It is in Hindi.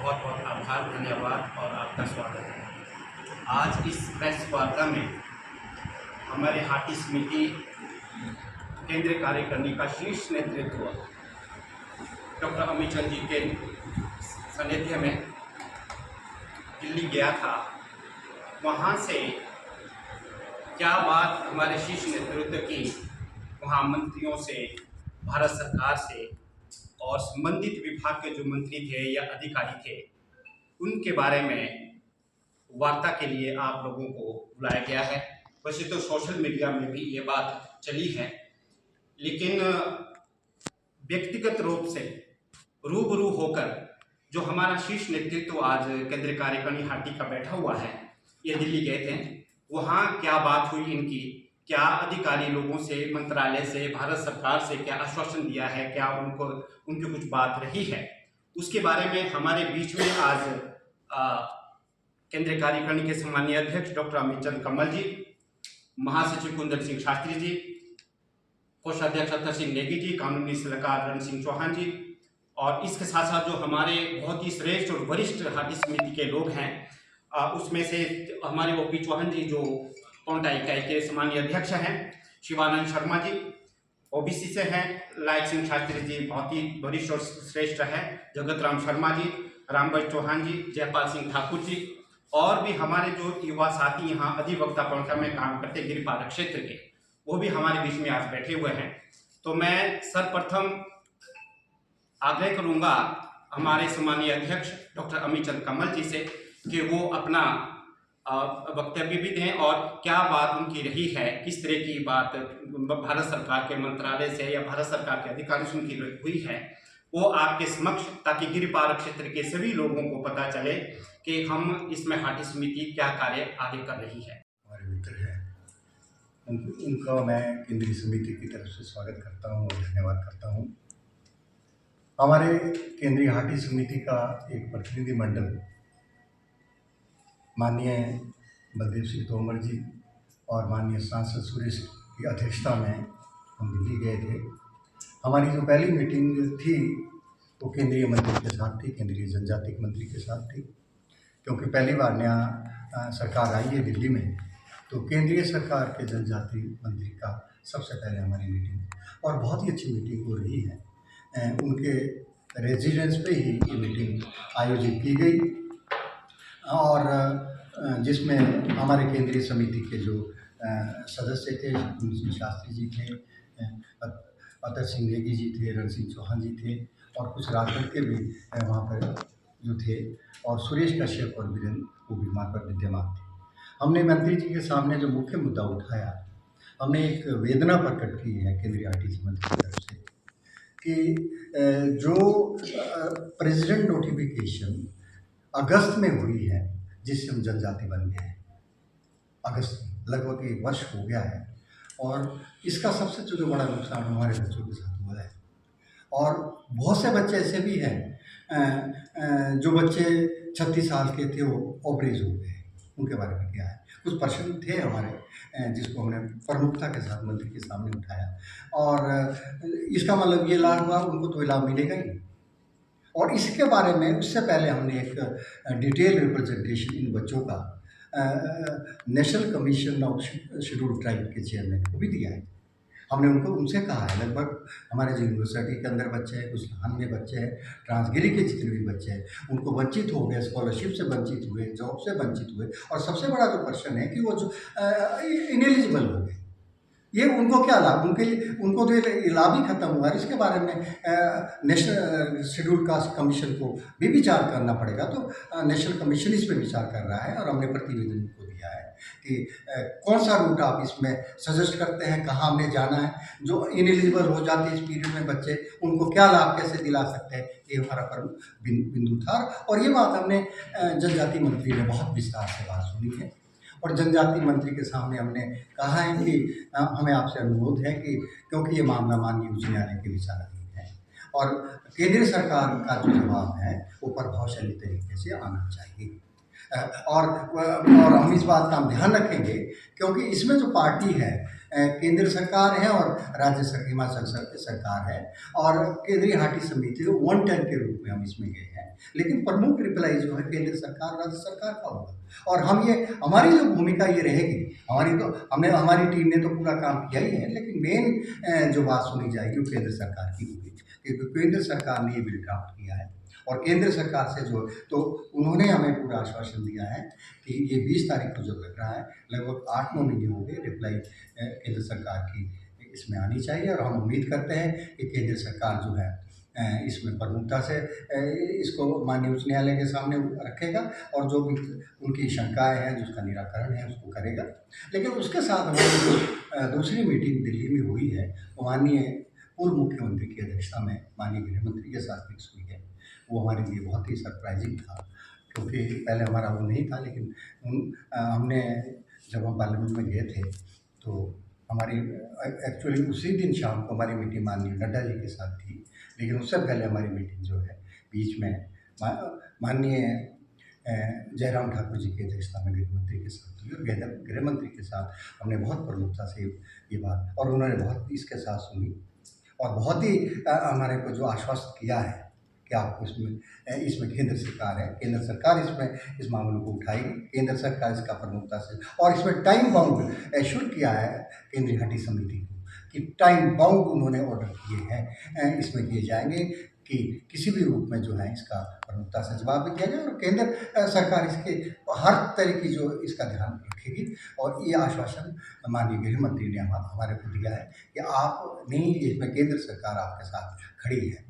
बहुत बहुत आभार, धन्यवाद और आपका स्वागत है। आज इस प्रेस वार्ता में हमारे हाटी समिति केंद्रीय कार्यकारिणी का शीर्ष नेतृत्व डॉक्टर अमित चंद जी के सानिध्य में दिल्ली गया था। वहाँ से क्या बात हमारे शीर्ष नेतृत्व की वहाँ मंत्रियों से, भारत सरकार से और संबंधित विभाग के जो मंत्री थे या अधिकारी थे, उनके बारे में वार्ता के लिए आप लोगों को बुलाया गया है। वैसे तो सोशल मीडिया में भी ये बात चली है, लेकिन व्यक्तिगत रूप से रूबरू होकर जो हमारा शीर्ष नेतृत्व आज केंद्रीय कार्यकारिणी हाटी का बैठा हुआ है, ये दिल्ली गए थे। वहाँ क्या बात हुई इनकी, क्या अधिकारी लोगों से, मंत्रालय से, भारत सरकार से क्या आश्वासन दिया है, क्या उनकी कुछ बात रही है, उसके बारे में हमारे बीच में आज केंद्रीय कार्यकारिणी के सम्मानीय अध्यक्ष डॉक्टर अमित चंद कमल जी, महासचिव कुंदन सिंह शास्त्री जी, कोषाध्यक्ष अतर सिंह नेगी जी, कानूनी सलाहकार रण सिंह चौहान जी, और इसके साथ साथ जो हमारे बहुत ही श्रेष्ठ और वरिष्ठ हाटी समिति के लोग हैं, उसमें से हमारे ओपी चौहान जी जो पौंटा इकाई के सम्मानीय अध्यक्ष हैं, शिवानंद शर्मा जी ओबीसी से हैं, लायक सिंह शास्त्री जी बहुत ही वरिष्ठ और श्रेष्ठ है, जगत राम शर्मा जी, रामबज चौहान जी, जयपाल सिंह ठाकुर जी, और भी हमारे जो युवा साथी यहाँ अधिवक्ता पौंटा में काम करते गिरिपारक क्षेत्र के, वो भी हमारे बीच में आज बैठे हुए हैं। तो मैं सर्वप्रथम आग्रह करूँगा हमारे सम्मानीय अध्यक्ष डॉक्टर अमित चंद कमल जी से कि वो अपना वक्तव्य भी दें और क्या बात उनकी रही है, किस तरह की बात भारत सरकार के मंत्रालय से या भारत सरकार के अधिकारियों से उनकी हुई है, वो आपके समक्ष, ताकि गिरिपारक क्षेत्र के सभी लोगों को पता चले कि हम इसमें हाटी समिति क्या कार्य आगे कर रही है। हमारे मित्र हैं, उनका मैं केंद्रीय समिति की तरफ से स्वागत करता हूं और धन्यवाद करता हूं। हमारे केंद्रीय हाटी समिति का एक प्रतिनिधिमंडल माननीय बलदेव सिंह तोमर जी और माननीय सांसद सुरेश की अध्यक्षता में हम दिल्ली गए थे। हमारी जो पहली मीटिंग थी वो केंद्रीय मंत्री के साथ थी, केंद्रीय जनजाति मंत्री के साथ थी, क्योंकि पहली बार नया सरकार आई है दिल्ली में, तो केंद्रीय सरकार के जनजाति मंत्री का सबसे पहले हमारी मीटिंग, और बहुत ही अच्छी मीटिंग हो रही है। उनके रेजिडेंस पे ही ये मीटिंग आयोजित की गई और जिसमें हमारे केंद्रीय समिति के जो सदस्य थे, कुंदन सिंह शास्त्री जी थे, अतर सिंह नेगी जी थे, रण सिंह चौहान जी थे, और कुछ राजद के भी वहाँ पर जो थे, और सुरेश कश्यप और वीरेंद्र वो भी वहाँ पर विद्यमान थे। हमने मंत्री जी के सामने जो मुख्य मुद्दा उठाया, हमने एक वेदना प्रकट की है केंद्रीय हाटी समिति की तरफ से कि जो प्रेसिडेंट नोटिफिकेशन अगस्त में हुई है, जिससे हम जनजाति बन गए हैं, अगस्त में लगभग 1 वर्ष हो गया है, और इसका सबसे जो बड़ा नुकसान हमारे बच्चों के साथ हुआ है। और बहुत से बच्चे ऐसे भी हैं जो बच्चे 36 साल के थे वो ओवरेज हो गए, उनके बारे में क्या है। कुछ प्रश्न थे हमारे जिसको हमने प्रमुखता के साथ मंत्री के सामने उठाया, और इसका मतलब ये लाभ हुआ उनको तो लाभ मिलेगा ही। और इसके बारे में उससे पहले हमने एक डिटेल रिप्रेजेंटेशन इन बच्चों का national commission of scheduled tribe के चेयरमैन को भी दिया है। हमने उनसे कहा है, लगभग हमारे जो यूनिवर्सिटी के अंदर बच्चे हैं, कुछ स्थान में बच्चे हैं, ट्रांसगिरी के जितने भी बच्चे हैं, उनको वंचित हो गए, स्कॉलरशिप से वंचित हुए, जॉब से वंचित हुए, और सबसे बड़ा जो प्रश्न है कि वो जो इनएलिजिबल हो गए, ये उनको क्या लाभ, उनको तो ये लाभ ही खत्म हुआ है। इसके बारे में नेशनल शेड्यूल कास्ट कमीशन को भी विचार करना पड़ेगा। तो नेशनल कमीशन इस पर विचार कर रहा है, और हमने प्रतिवेदन को दिया है कि कौन सा रूट आप इसमें सजेस्ट करते हैं, कहाँ हमने जाना है, जो इनएलिजिबल हो जाते हैं इस पीरियड में बच्चे, उनको क्या लाभ कैसे दिला सकते हैं, ये हमारा प्रमुख बिंदु था। और ये बात हमने जनजाति मंत्री ने बहुत विस्तार से बात सुनी है, और जनजाति मंत्री के सामने हमने कहा है कि हमें आपसे अनुरोध है कि क्योंकि ये मामला माननीय उच्च न्यायालय के विचाराधीन है, और केंद्र सरकार का जो जवाब है वो प्रभावशाली तरीके से आना चाहिए। और हम इस बात का हम ध्यान रखेंगे, क्योंकि इसमें जो पार्टी है केंद्र सरकार है और हिमाचल सरकार है, और केंद्रीय हाटी समिति 110 के रूप में हम इसमें गए हैं, लेकिन प्रमुख रिप्लाई जो है केंद्र सरकार राज्य सरकार का होगा। और हम ये हमारी जो भूमिका ये रहेगी, हमारी टीम ने तो पूरा काम किया ही है, लेकिन मेन जो बात सुनी जाएगी वो केंद्र सरकार की होगी, क्योंकि केंद्र सरकार ने ये बिल ड्राफ्ट किया है। और केंद्र सरकार से जो तो उन्होंने हमें पूरा आश्वासन दिया है कि ये 20 तारीख को जो लग रहा है, लगभग 8-9 महीने हो गए, रिप्लाई केंद्र सरकार की इसमें आनी चाहिए। और हम उम्मीद करते हैं कि केंद्र सरकार जो है इसमें प्रमुखता से इसको माननीय उच्च न्यायालय के सामने रखेगा, और जो भी उनकी शंकाएं हैं जिसका निराकरण है उसको करेगा। लेकिन उसके साथ हमारी जो दूसरी मीटिंग दिल्ली में हुई है, वो माननीय पूर्व मुख्यमंत्री की अध्यक्षता में माननीय गृह मंत्री के साथ फिक्स हुई है। वो हमारे लिए बहुत ही सरप्राइजिंग था, क्योंकि पहले हमारा वो नहीं था। लेकिन हमने जब हम पार्लियामेंट में गए थे तो हमारी एक्चुअली उसी दिन शाम को हमारी मीटिंग माननीय नड्डा जी के साथ थी, लेकिन उससे पहले हमारी मीटिंग जो है बीच में माननीय जयराम ठाकुर जी की अध्यक्षता में गृह मंत्री के साथ हुई, और गृह मंत्री के साथ हमने बहुत प्रमुखता से ये बात, और उन्होंने बहुत इसके साथ सुनी और बहुत ही हमारे को जो आश्वस्त किया है कि आपको इसमें केंद्र सरकार है, केंद्र सरकार इसमें इस मामले को उठाएगी, केंद्र सरकार इसका प्रमुखता से, और इसमें टाइम बाउंड एश्योर किया है केंद्रीय हटी समिति को कि टाइम बाउंड उन्होंने ऑर्डर किए हैं इसमें किए जाएंगे, कि किसी भी रूप में जो है इसका प्रमुखता से जवाब भी दिया जाए, और केंद्र सरकार इसके हर तरह की जो इसका ध्यान रखेगी। और ये आश्वासन माननीय गृह मंत्री ने हमारे को दिया है कि आप नहीं, इसमें केंद्र सरकार आपके साथ खड़ी है।